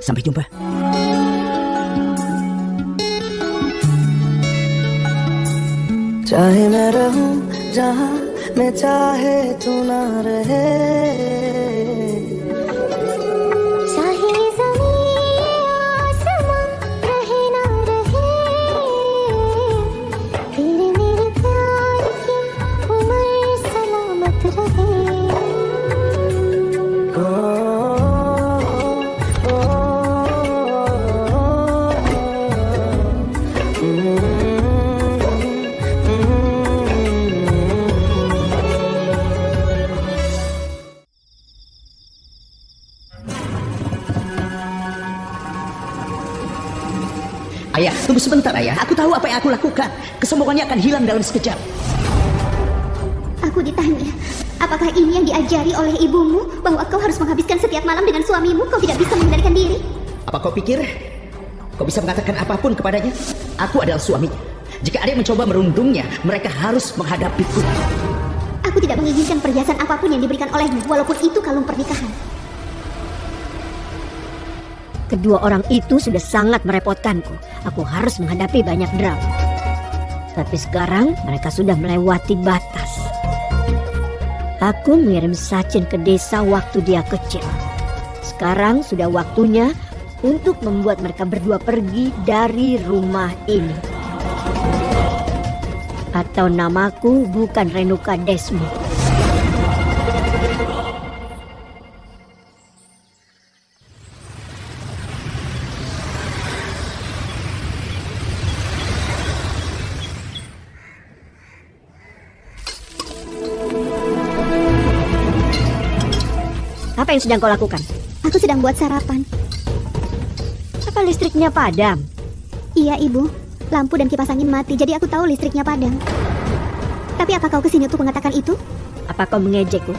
Sampai jumpa. चाहे मैं रहूं जहां मैं चाहे तू ना रहे, चाहे ज़मीन आसमां रहे ना रहे, फिर मेरे प्यार की उम्र सलामत रहे। Ayah, tunggu sebentar ayah. Aku tahu apa yang aku lakukan. Kesombongannya akan hilang dalam sekejap. Aku ditanya, apakah ini yang diajari oleh ibumu, bahwa kau harus menghabiskan setiap malam dengan suamimu, kau tidak bisa mengendalikan diri? Apa kau pikir kau bisa mengatakan apapun kepadanya? Aku adalah suaminya. Jika ada yang mencoba merundungnya, mereka harus menghadapiku. Aku tidak mengizinkan perhiasan apapun yang diberikan olehmu, walaupun itu kalung pernikahan. Kedua orang itu sudah sangat merepotkanku. Aku harus menghadapi banyak drama. Tapi sekarang mereka sudah melewati batas. Aku mengirim Sachin ke desa waktu dia kecil. Sekarang sudah waktunya untuk membuat mereka berdua pergi dari rumah ini. Atau namaku bukan Renuka Desmi. Apa yang sedang kau lakukan? Aku sedang buat sarapan. Apa listriknya padam? Iya, Ibu. Lampu dan kipas angin mati, jadi aku tahu listriknya padam. Tapi apa kau kesini untuk mengatakan itu? Apa kau mengejekku?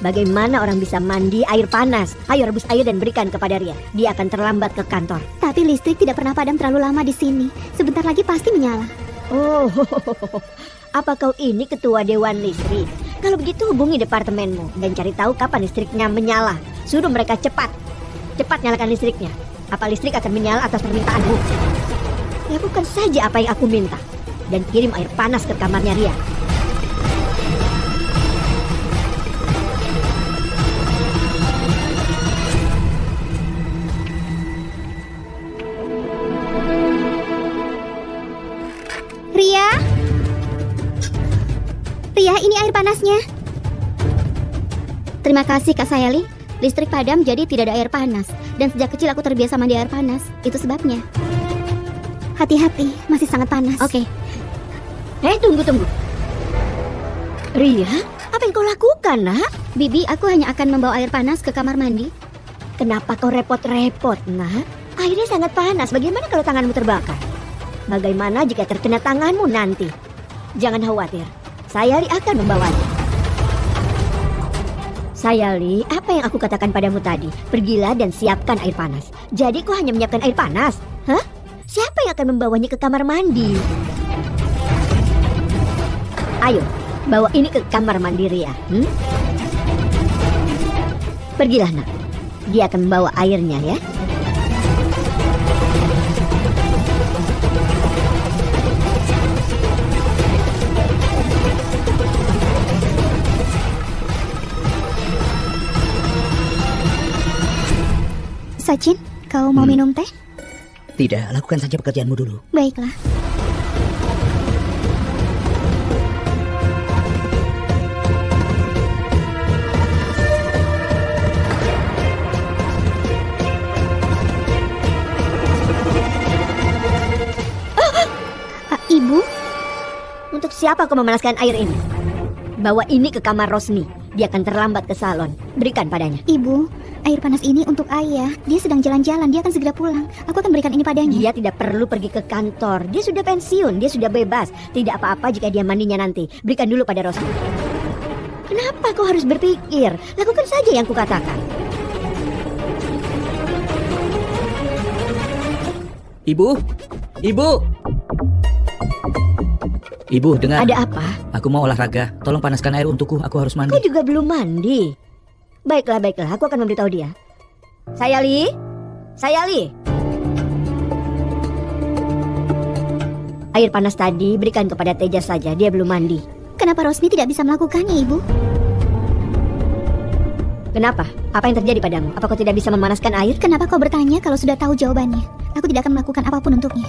Bagaimana orang bisa mandi air panas? Ayo rebus air dan berikan kepada Ria. Dia akan terlambat ke kantor. Tapi listrik tidak pernah padam terlalu lama di sini. Sebentar lagi pasti menyala. Oh, apa kau ini ketua dewan listrik? Kalau begitu hubungi departemenmu dan cari tahu kapan listriknya menyala. Suruh mereka cepat nyalakan listriknya. Apa listrik akan menyala atas permintaanmu? Lakukan saja apa yang aku minta dan kirim air panas ke kamarnya Ria. Ria, ini air panasnya. Terima kasih Kak Sayali. Listrik padam jadi tidak ada air panas. Dan sejak kecil aku terbiasa mandi air panas. Itu sebabnya. Hati-hati, masih sangat panas. Oke. Tunggu. Ria, apa yang kau lakukan, nak? Bibi, aku hanya akan membawa air panas ke kamar mandi. Kenapa kau repot-repot, nak? Airnya sangat panas. Bagaimana kalau tanganmu terbakar? Bagaimana jika terkena tanganmu nanti? Jangan khawatir. Sayali akan membawanya. Sayali, apa yang aku katakan padamu tadi? Pergilah dan siapkan air panas. Jadi kau hanya menyiapkan air panas? Hah? Siapa yang akan membawanya ke kamar mandi? Ayo, bawa ini ke kamar mandi Ria. Pergilah, nak. Dia akan membawa airnya, ya. Sachin, kau mau minum teh? Tidak, lakukan saja pekerjaanmu dulu. Baiklah. Ibu? Untuk siapa kau memanaskan air ini? Bawa ini ke kamar Rosni. Dia akan terlambat ke salon. Berikan padanya. Ibu, air panas ini untuk ayah. Dia sedang jalan-jalan, dia akan segera pulang. Aku akan berikan ini padanya. Dia tidak perlu pergi ke kantor. Dia sudah pensiun, dia sudah bebas. Tidak apa-apa jika dia mandinya nanti. Berikan dulu pada Rosni. Kenapa kau harus berpikir? Lakukan saja yang kukatakan. Ibu, dengar. Ada apa? Aku mau olahraga. Tolong panaskan air untukku. Aku harus mandi. Kau juga belum mandi. Baiklah, aku akan memberitahu dia. Sayali, Sayali. Air panas tadi berikan kepada Teja saja, dia belum mandi. Kenapa Rosni tidak bisa melakukannya, Ibu? Kenapa? Apa yang terjadi padamu? Apa kau tidak bisa memanaskan air? Kenapa kau bertanya kalau sudah tahu jawabannya? Aku tidak akan melakukan apapun untuknya.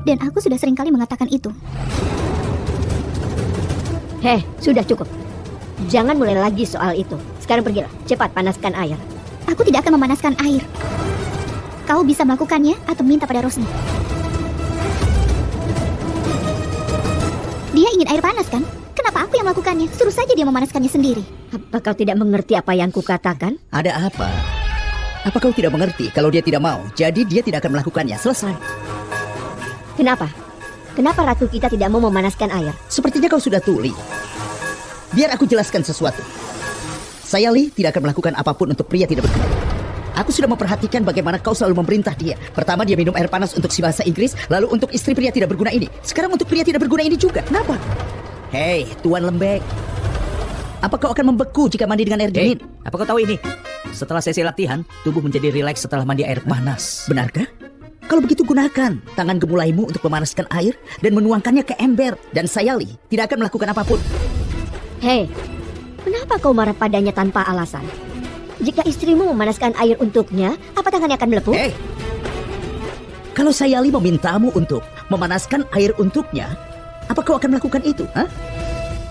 Dan aku sudah sering kali mengatakan itu. Heh, sudah cukup. Jangan mulai lagi soal itu. Sekarang pergilah, cepat panaskan air. Aku tidak akan memanaskan air. Kau bisa melakukannya atau minta pada Rosni. Dia ingin air panas kan? Kenapa aku yang melakukannya? Suruh saja dia memanaskannya sendiri. Apa kau tidak mengerti apa yang kukatakan? Ada apa? Apa kau tidak mengerti kalau dia tidak mau? Jadi dia tidak akan melakukannya. Selesai. Kenapa? Kenapa ratu kita tidak mau memanaskan air? Sepertinya kau sudah tuli. Biar aku jelaskan sesuatu. Sayali tidak akan melakukan apapun untuk pria tidak berguna. Aku sudah memperhatikan bagaimana kau selalu memerintah dia. Pertama dia minum air panas untuk si bahasa Inggris, lalu untuk istri pria tidak berguna ini. Sekarang untuk pria tidak berguna ini juga. Kenapa? Hei, Tuan Lembek. Apa kau akan membeku jika mandi dengan air dingin? Apa kau tahu ini? Setelah sesi latihan, tubuh menjadi rileks setelah mandi air panas. Benarkah? Kalau begitu gunakan tangan gemulaimu untuk memanaskan air dan menuangkannya ke ember. Dan Sayali tidak akan melakukan apapun. Hei, kenapa kau marah padanya tanpa alasan? Jika istrimu memanaskan air untuknya, apa tangannya akan melepuh? Hei, kalau Sayali memintamu untuk memanaskan air untuknya, apa kau akan melakukan itu? Hah?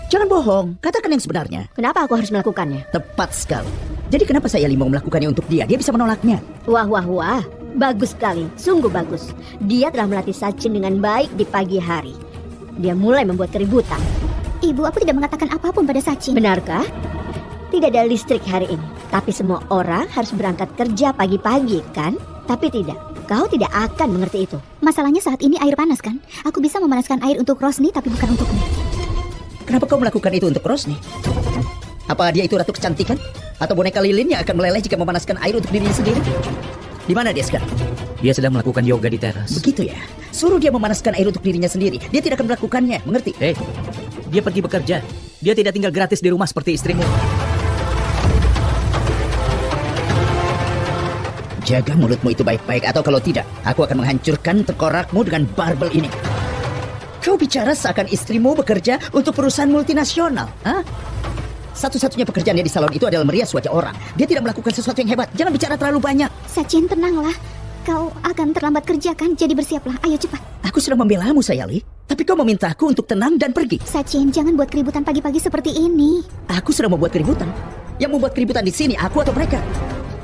Jangan bohong, katakan yang sebenarnya. Kenapa aku harus melakukannya? Tepat sekali. Jadi kenapa Sayali mau melakukannya untuk dia? Dia bisa menolaknya. Wah, wah, wah. Bagus sekali, sungguh bagus. Dia telah melatih Sachin dengan baik di pagi hari. Dia mulai membuat keributan. Ibu, aku tidak mengatakan apapun pada Sachin. Benarkah? Tidak ada listrik hari ini. Tapi semua orang harus berangkat kerja pagi-pagi, kan? Tapi tidak. Kau tidak akan mengerti itu. Masalahnya saat ini air panas kan? Aku bisa memanaskan air untuk Rosni tapi bukan untukmu. Kenapa kau melakukan itu untuk Rosni? Apa dia itu ratu kecantikan? Atau boneka lilin yang akan meleleh jika memanaskan air untuk dirinya sendiri? Di mana dia sekarang? Dia sedang melakukan yoga di teras. Begitu ya? Suruh dia memanaskan air untuk dirinya sendiri. Dia tidak akan melakukannya, mengerti? Hei, dia pergi bekerja. Dia tidak tinggal gratis di rumah seperti istrimu. Jaga mulutmu itu baik-baik, atau kalau tidak, aku akan menghancurkan tengkorakmu dengan barbel ini. Kau bicara seakan istrimu bekerja untuk perusahaan multinasional, hah? Satu-satunya pekerjaannya di salon itu adalah merias wajah orang. Dia tidak melakukan sesuatu yang hebat. Jangan bicara terlalu banyak. Sachin, tenanglah. Kau akan terlambat kerja kan? Jadi bersiaplah. Ayo cepat. Aku sudah membelamu, Sayali. Tapi kau memintaku untuk tenang dan pergi. Sachin, jangan buat keributan pagi-pagi seperti ini. Aku sudah membuat keributan. Yang membuat keributan di sini, aku atau mereka?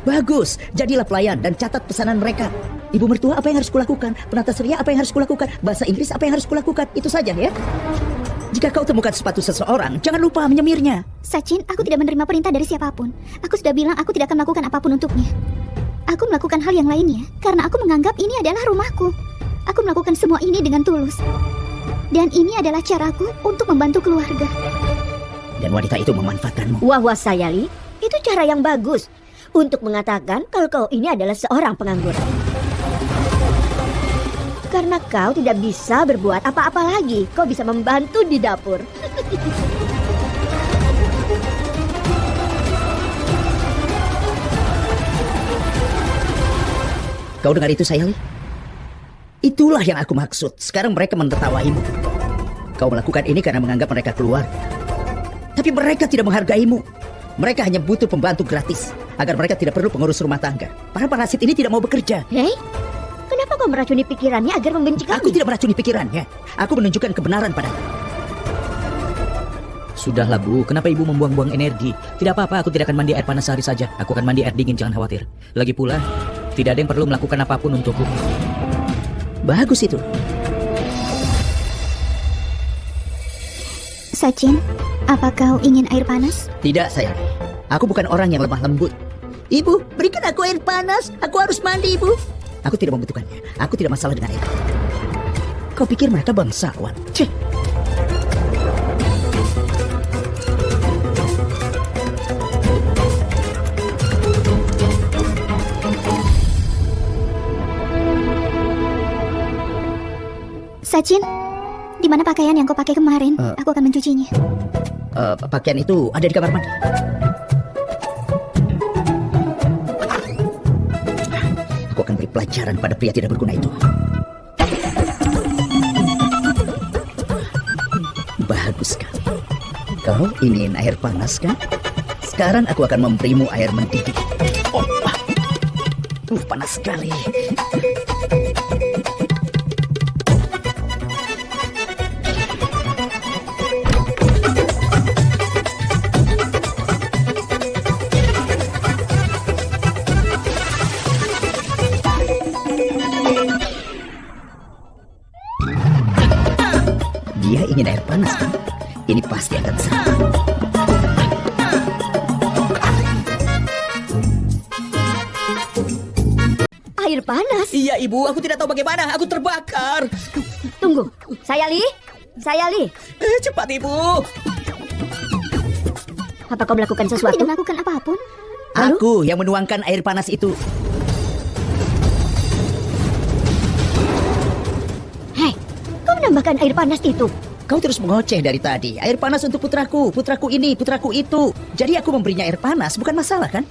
Bagus, jadilah pelayan dan catat pesanan mereka. Ibu mertua, apa yang harus kulakukan? Penata surya, apa yang harus kulakukan? Bahasa Inggris, apa yang harus kulakukan? Itu saja ya. Jika kau temukan sepatu seseorang, jangan lupa menyemirnya. Sachin, aku tidak menerima perintah dari siapapun. Aku sudah bilang aku tidak akan melakukan apapun untuknya. Aku melakukan hal yang lainnya karena aku menganggap ini adalah rumahku. Aku melakukan semua ini dengan tulus. Dan ini adalah caraku untuk membantu keluarga. Dan wanita itu memanfaatkanmu. Wah, wah, Sayali. Itu cara yang bagus untuk mengatakan kalau kau ini adalah seorang pengangguran. Karena kau tidak bisa berbuat apa-apa lagi. Kau bisa membantu di dapur. Kau dengar itu, Sayali? Itulah yang aku maksud. Sekarang mereka menertawaimu. Kau melakukan ini karena menganggap mereka keluar. Tapi mereka tidak menghargaimu. Mereka hanya butuh pembantu gratis agar mereka tidak perlu pengurus rumah tangga. Para parasit ini tidak mau bekerja. Hei, kenapa kau meracuni pikirannya agar membenci kami? Aku tidak meracuni pikirannya. Aku menunjukkan kebenaran padanya. Sudahlah, Bu. Kenapa Ibu membuang-buang energi? Tidak apa-apa, aku tidak akan mandi air panas sehari saja. Aku akan mandi air dingin, jangan khawatir. Lagi pula, tidak ada yang perlu melakukan apapun untukku. Bagus itu. Sachin, apa kau ingin air panas? Tidak, sayang. Aku bukan orang yang lemah lembut. Ibu, berikan aku air panas. Aku harus mandi, Ibu. Aku tidak membutuhkannya. Aku tidak masalah dengan air. Kau pikir mereka bangsawan? Cih. Sachin, di mana pakaian yang kau pakai kemarin? Aku akan mencucinya. Pakaian itu ada di kamar mandi. Aku akan beri pelajaran pelajaran pada pria tidak berguna itu. Bagus sekali. Kau ingin air panas kan? Sekarang aku akan memberimu air mendidih. Oh, panas sekali. Dia ingin air panas kan? Ini pasti akan seru. Air panas? Iya ibu, aku tidak tahu bagaimana. Aku terbakar. Tunggu, Sayali. Cepat ibu. Apa kau melakukan Aku sesuatu? tidak melakukan apapun. Aku yang menuangkan air panas itu. Hei, kau menambahkan air panas itu? Kau terus mengoceh dari tadi. Air panas untuk putraku, putraku ini, putraku itu. Jadi aku memberinya air panas, bukan masalah kan?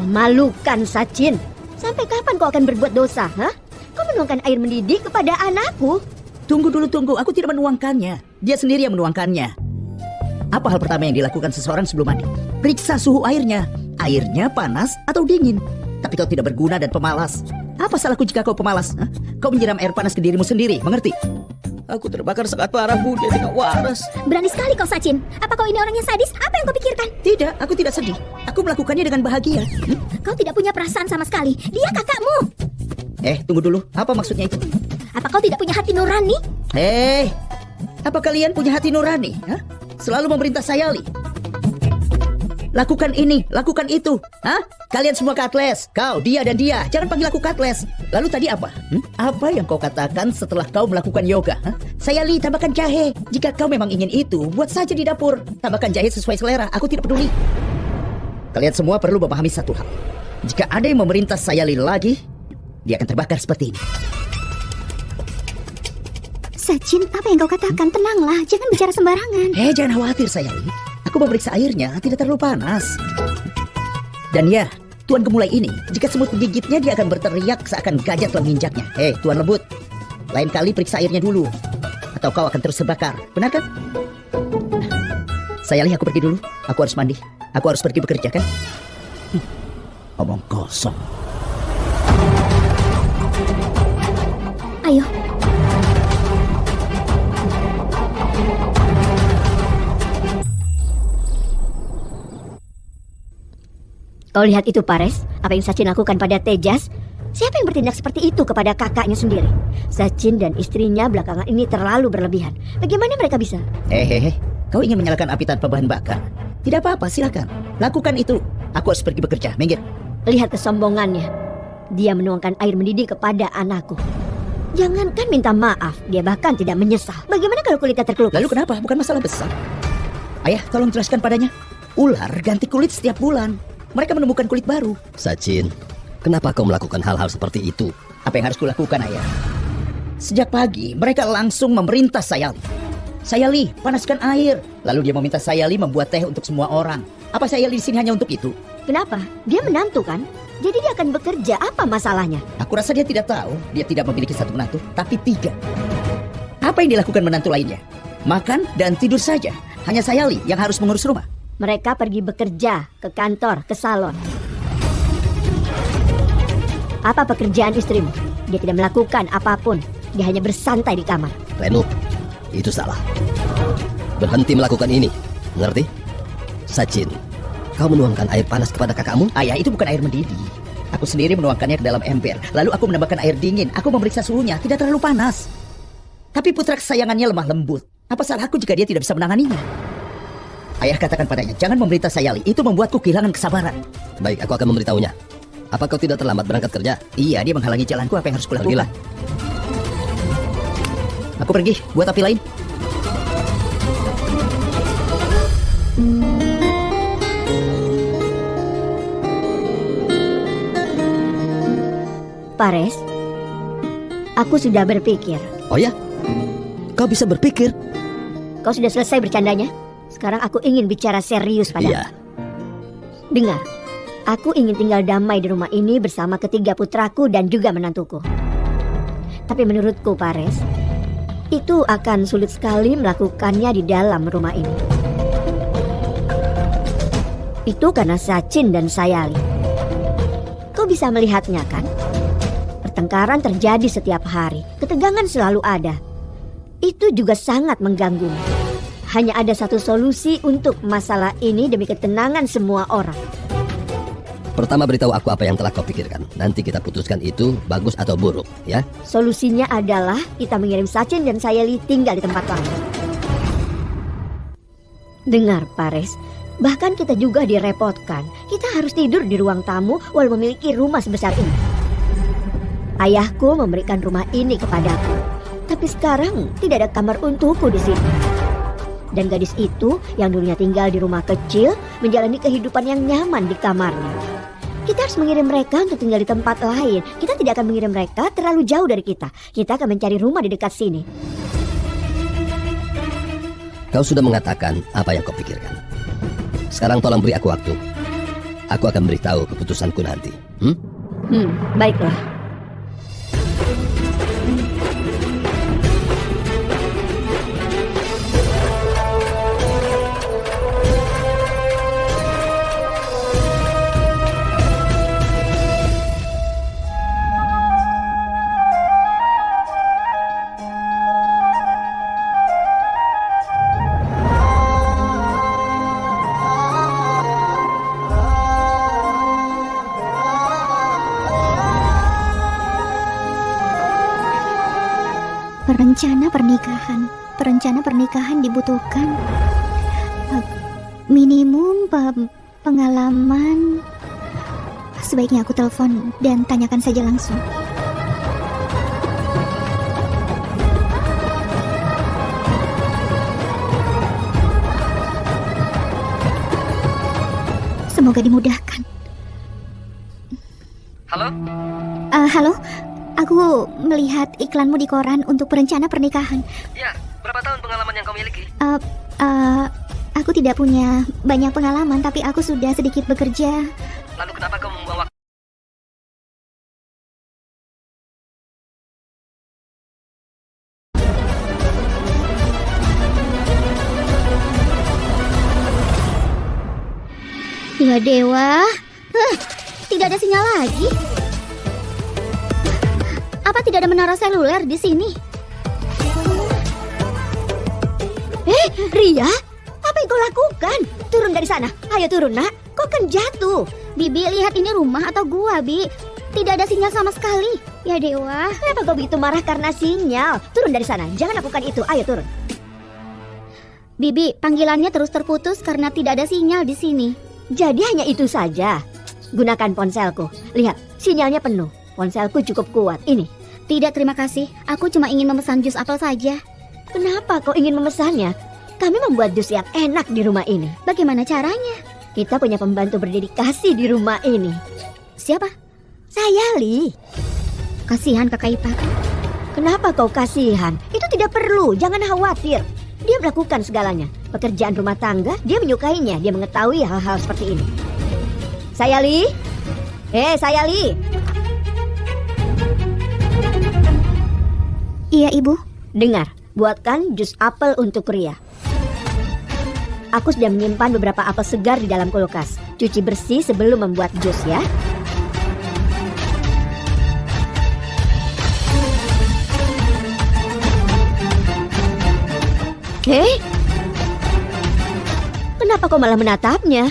Memalukan, Sachin. Sampai kapan kau akan berbuat dosa, ha? Kau menuangkan air mendidih kepada anakku? Tunggu dulu, tunggu. Aku tidak menuangkannya. Dia sendiri yang menuangkannya. Apa hal pertama yang dilakukan seseorang sebelum mandi? Periksa suhu airnya. Airnya panas atau dingin. Tapi kau tidak berguna dan pemalas. Apa salahku jika kau pemalas? Hah? Kau menyiram air panas ke dirimu sendiri, mengerti? Aku terbakar sangat parah bu, dia tidak waras. Berani sekali kau, Sachin. Apa kau ini orang yang sadis? Apa yang kau pikirkan? Tidak, aku tidak sedih. Aku melakukannya dengan bahagia. Kau tidak punya perasaan sama sekali. Dia kakakmu. Tunggu dulu. Apa maksudnya itu? Apa kau tidak punya hati nurani? Apa kalian punya hati nurani? Hah? Selalu memerintah Sayali. Lakukan ini, lakukan itu. Hah? Kalian semua Cutlass. Kau, dia dan dia. Jangan panggil aku Cutlass. Lalu tadi apa? Apa yang kau katakan setelah kau melakukan yoga? Hah? Sayali, tambahkan jahe. Jika kau memang ingin itu, buat saja di dapur. Tambahkan jahe sesuai selera. Aku tidak peduli. Kalian semua perlu memahami satu hal. Jika ada yang memerintah Sayali lagi, dia akan terbakar seperti ini. Sachin, apa yang kau katakan? Tenanglah, jangan bicara sembarangan. Jangan khawatir Sayali. Aku memeriksa airnya, tidak terlalu panas. Dan ya, Tuan Gemulai ini, jika semut menggigitnya, dia akan berteriak seakan gajah telah menginjaknya. Tuan Lembut, lain kali periksa airnya dulu. Atau kau akan terus terbakar, benar kan? Sayali, aku pergi dulu. Aku harus mandi. Aku harus pergi bekerja kan? Omong kosong. Ayo. Kau lihat itu, Pares? Apa yang Sachin lakukan pada Tejas? Siapa yang bertindak seperti itu kepada kakaknya sendiri? Sachin dan istrinya belakangan ini terlalu berlebihan. Bagaimana mereka bisa? Kau ingin menyalakan api tanpa bahan bakar? Tidak apa-apa, silakan. Lakukan itu. Aku harus pergi bekerja. Minggir. Lihat kesombongannya. Dia menuangkan air mendidih kepada anakku. Jangankan minta maaf, dia bahkan tidak menyesal. Bagaimana kalau kulitnya terkelupas? Lalu kenapa? Bukan masalah besar. Ayah, tolong jelaskan padanya. Ular ganti kulit setiap bulan. Mereka menemukan kulit baru. Sachin, kenapa kau melakukan hal-hal seperti itu? Apa yang harus kulakukan, Ayah? Sejak pagi, mereka langsung memerintah Sayali. Sayali, panaskan air. Lalu dia meminta Sayali membuat teh untuk semua orang. Apa Sayali di sini hanya untuk itu? Kenapa? Dia menantu kan? Jadi dia akan bekerja. Apa masalahnya? Aku rasa dia tidak tahu. Dia tidak memiliki satu menantu, tapi 3. Apa yang dilakukan menantu lainnya? Makan dan tidur saja. Hanya Sayali yang harus mengurus rumah. Mereka pergi bekerja, ke kantor, ke salon. Apa pekerjaan istrimu? Dia tidak melakukan apapun. Dia hanya bersantai di kamar. Renu, itu salah. Berhenti melakukan ini, ngerti? Sachin, kau menuangkan air panas kepada kakakmu? Ayah, itu bukan air mendidih. Aku sendiri menuangkannya ke dalam ember. Lalu aku menambahkan air dingin. Aku memeriksa suhunya, tidak terlalu panas. Tapi putra kesayangannya lemah lembut. Apa salahku jika dia tidak bisa menanganinya? Ayah, katakan padanya, jangan memerintah Sayali. Itu membuatku kehilangan kesabaran. Baik, aku akan memberitahunya. Apa kau tidak terlambat berangkat kerja? Iya, dia menghalangi jalanku. Apa yang harus kulakukan? Pergilah. Aku pergi, buat api lain. Pares, aku sudah berpikir. Oh ya? Kau bisa berpikir? Kau sudah selesai bercandanya? Sekarang aku ingin bicara serius padamu. Iya. Dengar, Aku ingin tinggal damai di rumah ini bersama ketiga putraku dan juga menantuku. Tapi menurutku, Pares, itu akan sulit sekali melakukannya di dalam rumah ini. Itu karena Sachin dan Sayali. Kau bisa melihatnya kan? Pertengkaran terjadi setiap hari. Ketegangan selalu ada. Itu juga sangat mengganggu. Hanya ada satu solusi untuk masalah ini demi ketenangan semua orang. Pertama beritahu aku apa yang telah kau pikirkan. Nanti kita putuskan itu bagus atau buruk, ya? Solusinya adalah kita mengirim Sachin dan Sayali tinggal di tempat lain. Dengar, Pares, bahkan kita juga direpotkan. Kita harus tidur di ruang tamu walau memiliki rumah sebesar ini. Ayahku memberikan rumah ini kepadaku, tapi sekarang tidak ada kamar untukku di sini. Dan gadis itu yang dulunya tinggal di rumah kecil menjalani kehidupan yang nyaman di kamarnya. Kita harus mengirim mereka untuk tinggal di tempat lain. Kita tidak akan mengirim mereka terlalu jauh dari kita. Kita akan mencari rumah di dekat sini. Kau sudah mengatakan apa yang kau pikirkan. Sekarang tolong beri aku waktu. Aku akan beritahu keputusanku nanti. Baiklah. Perencana pernikahan dibutuhkan minimum pengalaman. Sebaiknya aku telepon dan tanyakan saja langsung. Semoga dimudahkan. Halo? Halo? Aku melihat iklanmu di koran untuk perencana pernikahan. Ya, berapa tahun pengalaman yang kau miliki? Aku tidak punya banyak pengalaman, tapi aku sudah sedikit bekerja. Lalu kenapa kau membuang waktu? Ya dewa, tidak ada sinyal lagi. Apa tidak ada menara seluler di sini? Ria, apa yang kau lakukan? Turun dari sana. Ayo turun, nak. Kau kan jatuh. Bibi, lihat ini rumah atau gua, Bi? Tidak ada sinyal sama sekali. Ya dewa. Kenapa kau begitu marah karena sinyal? Turun dari sana. Jangan lakukan itu. Ayo turun. Bibi, panggilannya terus terputus karena tidak ada sinyal di sini. Jadi hanya itu saja. Gunakan ponselku. Lihat, sinyalnya penuh. Ponselku cukup kuat. Ini. Tidak, terima kasih. Aku cuma ingin memesan jus apel saja. Kenapa kau ingin memesannya? Kami membuat jus yang enak di rumah ini. Bagaimana caranya? Kita punya pembantu berdedikasi di rumah ini. Siapa? Sayali. Kasihan kakak ipar. Kenapa kau kasihan? Itu tidak perlu, jangan khawatir. Dia melakukan segalanya. Pekerjaan rumah tangga, dia menyukainya. Dia mengetahui hal-hal seperti ini. Sayali? Sayali. Iya, Ibu. Dengar, buatkan jus apel untuk Ria. Aku sudah menyimpan beberapa apel segar di dalam kulkas. Cuci bersih sebelum membuat jus ya. Kenapa kau malah menatapnya?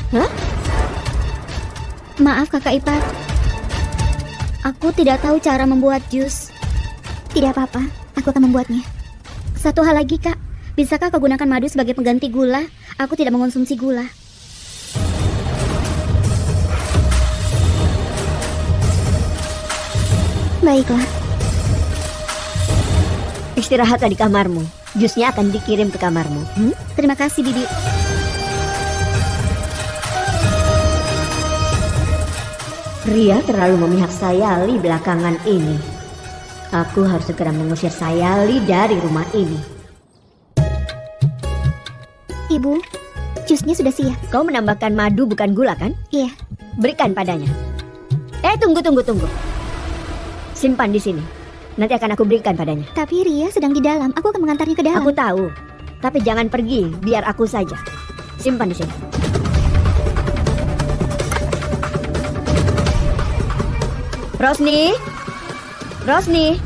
Maaf kakak ipar. Aku tidak tahu cara membuat jus. Tidak apa-apa, aku akan membuatnya. Satu hal lagi kak, bisakah kau gunakan madu sebagai pengganti gula? Aku tidak mengonsumsi gula. Baiklah. Istirahatlah di kamarmu. Jusnya akan dikirim ke kamarmu. Terima kasih, Bibi. Ria terlalu memihak Sayali belakangan ini. Aku harus segera mengusir Sayali dari rumah ini. Ibu, jusnya sudah siap. Kau menambahkan madu bukan gula kan? Iya. berikan padanya. Tunggu. Simpan di sini. Nanti akan aku berikan padanya. Tapi Ria sedang di dalam. Aku akan mengantarnya ke dalam. Aku tahu. Tapi jangan pergi, biar aku saja. Simpan di sini. Rosni.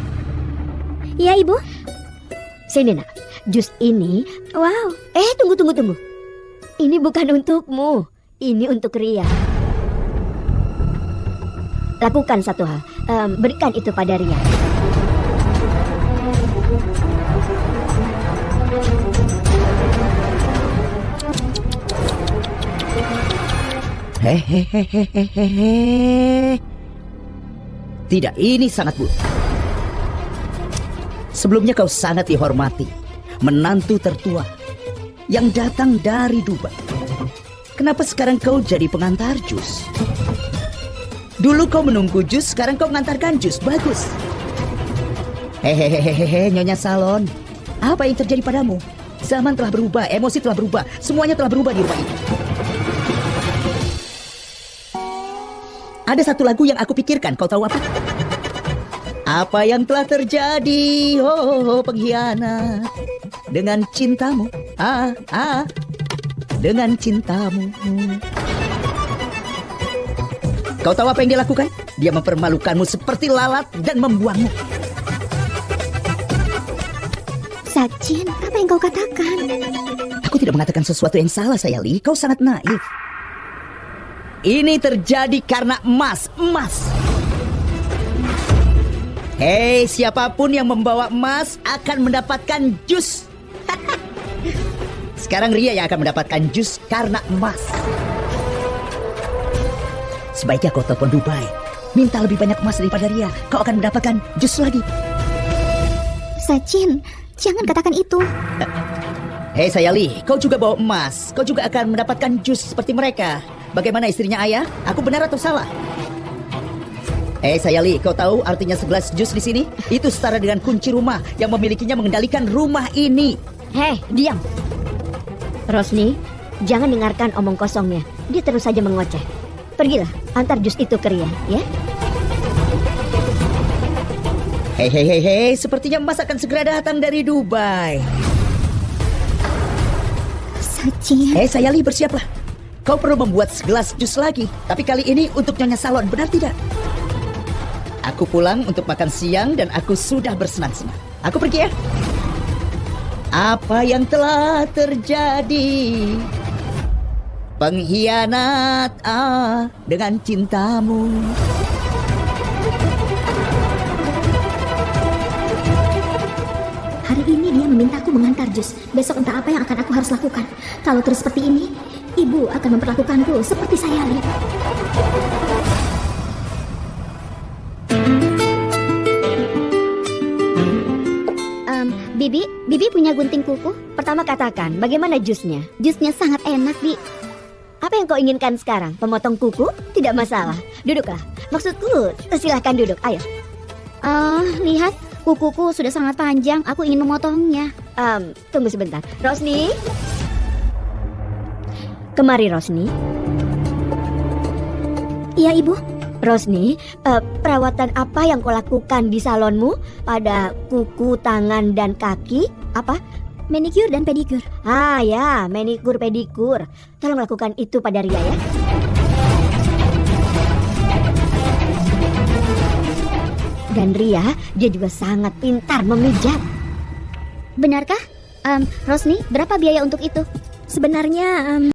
Iya, Ibu. Sini nak. Jus ini. Wow. Tunggu. Ini bukan untukmu. Ini untuk Ria. Lakukan satu hal. Berikan itu pada Ria. Hehehehehehe. Tidak, ini sangat buruk. Sebelumnya kau sangat dihormati, menantu tertua yang datang dari Dubai. Kenapa sekarang kau jadi pengantar jus? Dulu kau menunggu jus, sekarang kau mengantarkan jus. Bagus. Hehehehehe, Nyonya Salon. Apa yang terjadi padamu? Zaman telah berubah, emosi telah berubah, semuanya telah berubah di rumah ini. Ada satu lagu yang aku pikirkan, kau tahu apa? Apa yang telah terjadi, oh pengkhianat, dengan cintamu, dengan cintamu. Kau tahu apa yang dia lakukan? Dia mempermalukanmu seperti lalat dan membuangmu. Sachin, apa yang kau katakan? Aku tidak mengatakan sesuatu yang salah, Sayali. Kau sangat naif. Ini terjadi karena emas. Hei, siapapun yang membawa emas akan mendapatkan jus. Sekarang Ria yang akan mendapatkan jus karena emas. Sebaiknya kau telepon Dubai, minta lebih banyak emas daripada Ria. Kau akan mendapatkan jus lagi. Sachin, jangan katakan itu. Hei Sayali, kau juga bawa emas. Kau juga akan mendapatkan jus seperti mereka. Bagaimana istrinya ayah? Aku benar atau salah? Hei Sayali, kau tahu artinya segelas jus di sini? Itu setara dengan kunci rumah yang memilikinya mengendalikan rumah ini. Hei, diam. Rosni, jangan dengarkan omong kosongnya. Dia terus saja mengoceh. Pergilah, antar jus itu ke Ria, ya. Hei, sepertinya emas akan segera datang dari Dubai. Sachin. Hei Sayali, bersiaplah. Kau perlu membuat segelas jus lagi. Tapi kali ini untuk Nyonya Salon, benar tidak? Aku pulang untuk makan siang dan aku sudah bersenang-senang. Aku pergi ya. Apa yang telah terjadi? Pengkhianat dengan cintamu. Hari ini dia memintaku mengantar jus. Besok entah apa yang akan aku harus lakukan. Kalau terus seperti ini, ibu akan memperlakukanku seperti Sayali. Bibi punya gunting kuku? Pertama katakan, bagaimana jusnya? Jusnya sangat enak, Bi. Apa yang kau inginkan sekarang? Pemotong kuku? Tidak masalah. Duduklah. Maksudku, silahkan duduk. Ayo. Lihat, kukuku sudah sangat panjang. Aku ingin memotongnya. Tunggu sebentar. Rosni? Kemari, Rosni. Iya, Ibu. Rosni, perawatan apa yang kau lakukan di salonmu pada kuku, tangan, dan kaki? Apa? Manicure dan pedicure. Ya, manicure, pedicure. Tolong lakukan itu pada Ria ya. Dan Ria, dia juga sangat pintar memijat. Benarkah? Rosni, berapa biaya untuk itu? Sebenarnya,